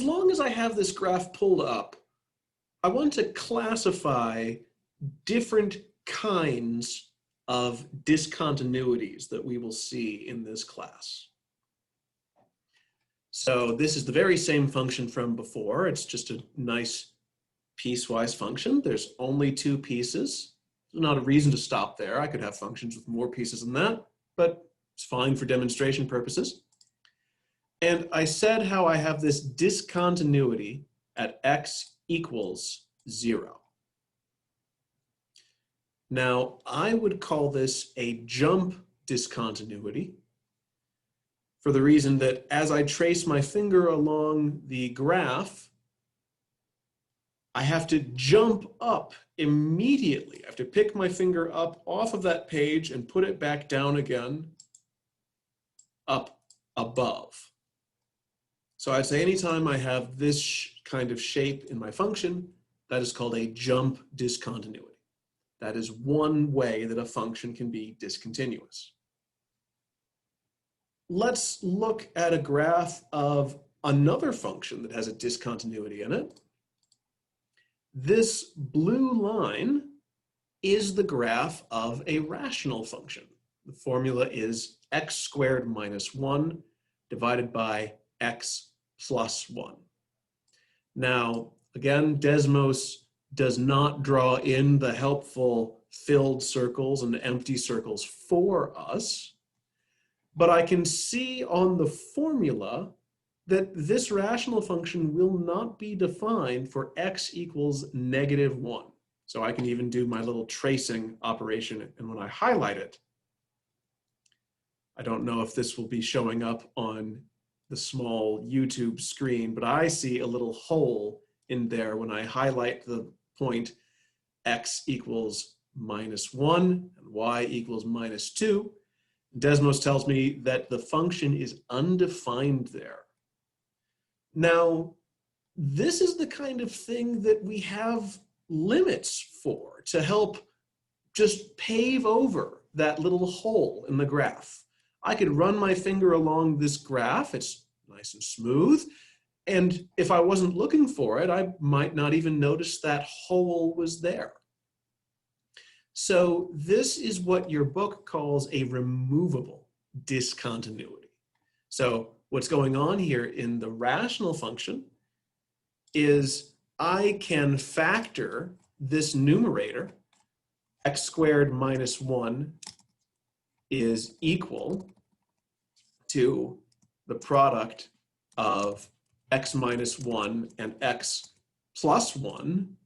long as I have this graph pulled up, I want to classify different kinds of discontinuities that we will see in this class. So this is the very same function from before. It's just a nice piecewise function. There's only 2 pieces. There's not a reason to stop there. I could have functions with more pieces than that, but it's fine for demonstration purposes. And I said how I have this discontinuity at x equals 0. Now, I would call this a jump discontinuity for the reason that as I trace my finger along the graph, I have to jump up immediately. I have to pick my finger up off of that page and put it back down again, up above. So I'd say anytime I have this kind of shape in my function, that is called a jump discontinuity. That is one way that a function can be discontinuous. Let's look at a graph of another function that has a discontinuity in it. This blue line is the graph of a rational function. The formula is x squared minus 1 divided by x plus 1. Now, again, Desmos does not draw in the helpful filled circles and empty circles for us, but I can see on the formula that this rational function will not be defined for x equals -1. So I can even do my little tracing operation, and when I highlight it, I don't know if this will be showing up on the small YouTube screen, but I see a little hole in there when I highlight the point x equals -1 and y equals -2. Desmos tells me that the function is undefined there. Now, this is the kind of thing that we have limits for to help just pave over that little hole in the graph. I could run my finger along this graph, it's nice and smooth, and if I wasn't looking for it, I might not even notice that hole was there. So this is what your book calls a removable discontinuity. So what's going on here in the rational function is I can factor this numerator, x squared minus 1 is equal to the product of x minus 1 and x plus 1.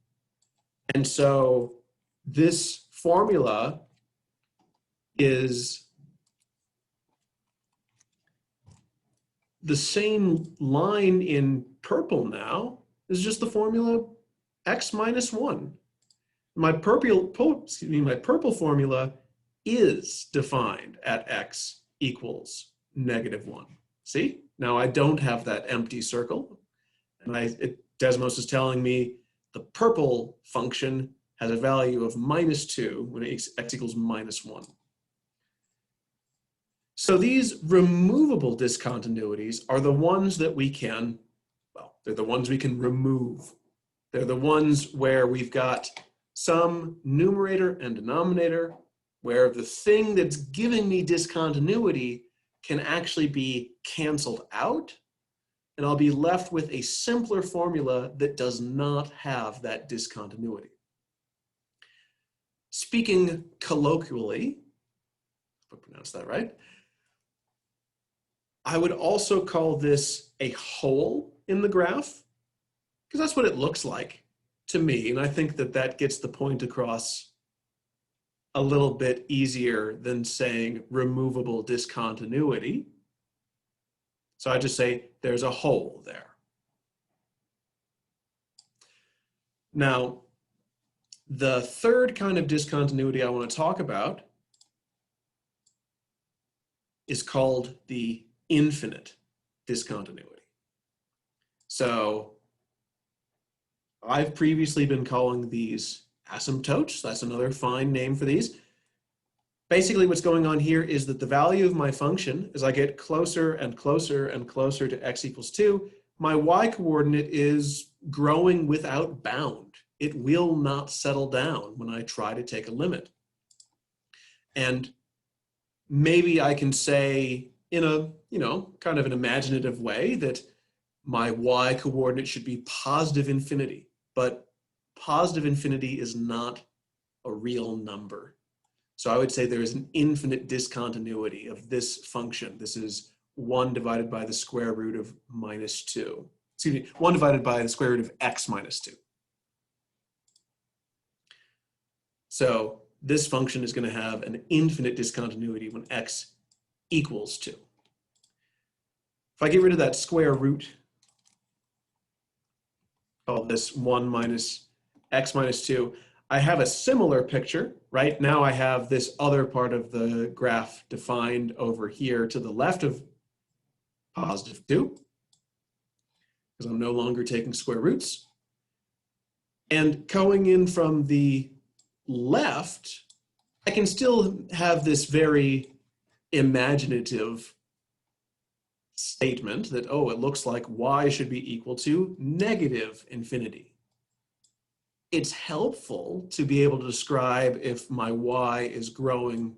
And so this formula is the same line in purple now. Is just the formula x minus 1. My purple formula is defined at x equals -1. See? Now I don't have that empty circle. And Desmos is telling me the purple function has a value of -2 when x equals -1. So these removable discontinuities are the ones that we can, well, they're the ones we can remove. They're the ones where we've got some numerator and denominator where the thing that's giving me discontinuity can actually be canceled out, and I'll be left with a simpler formula that does not have that discontinuity. Speaking colloquially, if I pronounce that right, I would also call this a hole in the graph, because that's what it looks like to me, and I think that that gets the point across a little bit easier than saying removable discontinuity. So I just say there's a hole there. Now, the third kind of discontinuity I want to talk about is called the infinite discontinuity. So I've previously been calling these asymptotes. That's another fine name for these. Basically what's going on here is that the value of my function, as I get closer and closer and closer to x equals 2, my y coordinate is growing without bound. It will not settle down when I try to take a limit. And maybe I can say in a, kind of an imaginative way that my y coordinate should be positive infinity, but positive infinity is not a real number. So I would say there is an infinite discontinuity of this function. This is 1 divided by the square root of minus 2. Excuse me, 1 divided by the square root of x minus 2. So this function is going to have an infinite discontinuity when x equals 2. If I get rid of that square root, call this 1 minus x minus 2, I have a similar picture, right? Now I have this other part of the graph defined over here to the left of positive 2, because I'm no longer taking square roots. And going in from the left, I can still have this very imaginative statement that, oh, it looks like y should be equal to negative infinity. It's helpful to be able to describe if my y is growing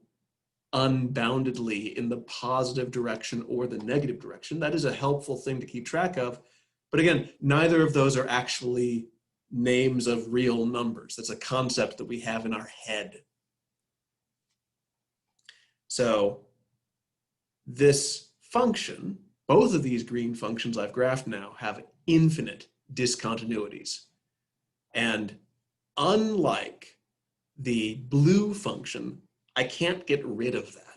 unboundedly in the positive direction or the negative direction. That is a helpful thing to keep track of. But again, neither of those are actually names of real numbers. That's a concept that we have in our head. So this function, both of these green functions I've graphed now, have infinite discontinuities. And unlike the blue function, I can't get rid of that.